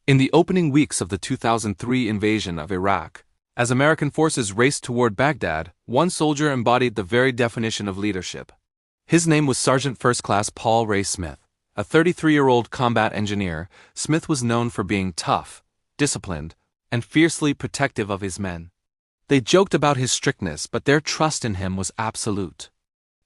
In the opening weeks of the 2003 invasion of Iraq, as American forces raced toward Baghdad, one soldier embodied the very definition of leadership. His name was Sergeant First Class Paul Ray Smith. A 33-year-old combat engineer, Smith was known for being tough, disciplined, and fiercely protective of his men. They joked about his strictness, but their trust in him was absolute.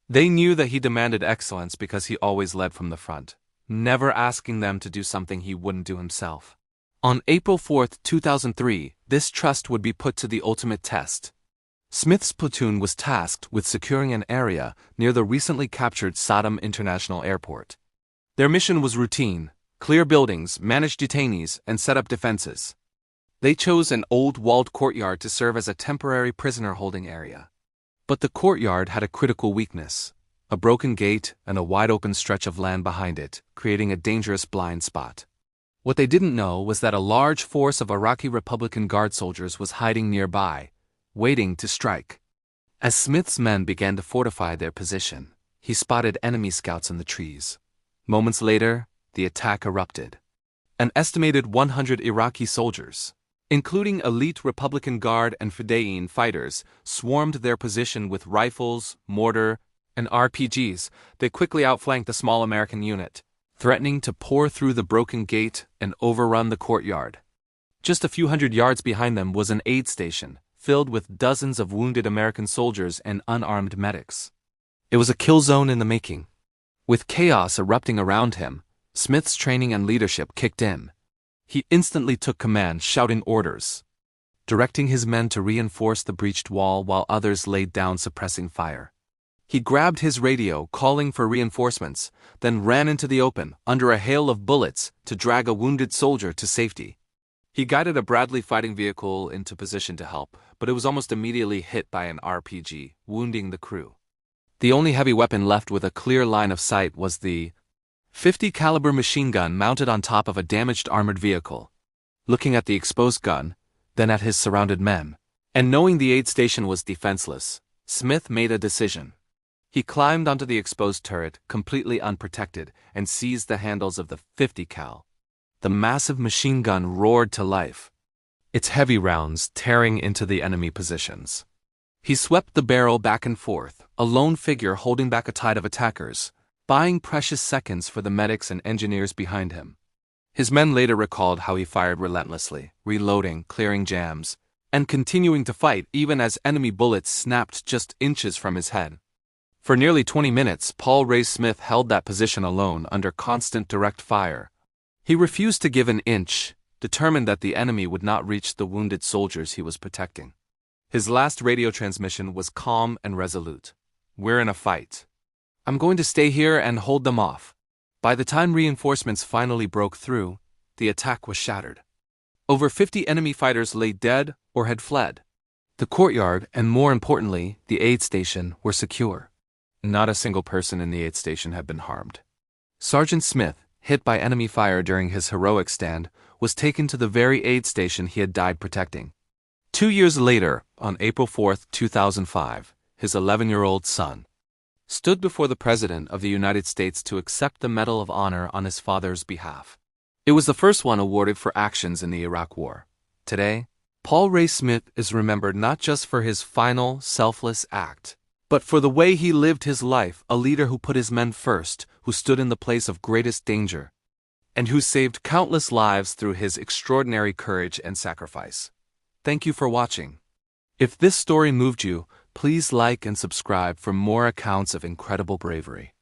They knew that he demanded excellence because he always led from the front, never asking them to do something he wouldn't do himself. On April 4, 2003, this trust would be put to the ultimate test. Smith's platoon was tasked with securing an area near the recently captured Saddam International Airport. Their mission was routine: clear buildings, manage detainees, and set up defenses. They chose an old walled courtyard to serve as a temporary prisoner-holding area. But the courtyard had a critical weakness: a broken gate and a wide-open stretch of land behind it, creating a dangerous blind spot. What they didn't know was that a large force of Iraqi Republican Guard soldiers was hiding nearby, waiting to strike. As Smith's men began to fortify their position, he spotted enemy scouts in the trees. Moments later, the attack erupted. An estimated 100 Iraqi soldiers, including elite Republican Guard and Fedayeen fighters, swarmed their position with rifles, mortar, and RPGs. They quickly outflanked the small American unit, threatening to pour through the broken gate and overrun the courtyard. Just a few hundred yards behind them was an aid station, filled with dozens of wounded American soldiers and unarmed medics. It was a kill zone in the making. With chaos erupting around him, Smith's training and leadership kicked in. He instantly took command, shouting orders, directing his men to reinforce the breached wall while others laid down, suppressing fire. He grabbed his radio, calling for reinforcements, then ran into the open, under a hail of bullets, to drag a wounded soldier to safety. He guided a Bradley fighting vehicle into position to help, but it was almost immediately hit by an RPG, wounding the crew. The only heavy weapon left with a clear line of sight was the .50 caliber machine gun mounted on top of a damaged armored vehicle. Looking at the exposed gun, then at his surrounded men, and knowing the aid station was defenseless, Smith made a decision. He climbed onto the exposed turret, completely unprotected, and seized the handles of the .50 cal. The massive machine gun roared to life, its heavy rounds tearing into the enemy positions. He swept the barrel back and forth, a lone figure holding back a tide of attackers, buying precious seconds for the medics and engineers behind him. His men later recalled how he fired relentlessly, reloading, clearing jams, and continuing to fight even as enemy bullets snapped just inches from his head. For nearly 20 minutes, Paul Ray Smith held that position alone under constant direct fire. He refused to give an inch, determined that the enemy would not reach the wounded soldiers he was protecting. His last radio transmission was calm and resolute. "We're in a fight. I'm going to stay here and hold them off." By the time reinforcements finally broke through, the attack was shattered. Over 50 enemy fighters lay dead or had fled. The courtyard, and more importantly, the aid station, were secure. Not a single person in the aid station had been harmed. Sergeant Smith, hit by enemy fire during his heroic stand, was taken to the very aid station he had died protecting. 2 years later, on April 4, 2005, his 11-year-old son stood before the President of the United States to accept the Medal of Honor on his father's behalf. It was the first one awarded for actions in the Iraq War. Today, Paul Ray Smith is remembered not just for his final, selfless act, but for the way he lived his life, a leader who put his men first, who stood in the place of greatest danger, and who saved countless lives through his extraordinary courage and sacrifice. Thank you for watching. If this story moved you, please like and subscribe for more accounts of incredible bravery.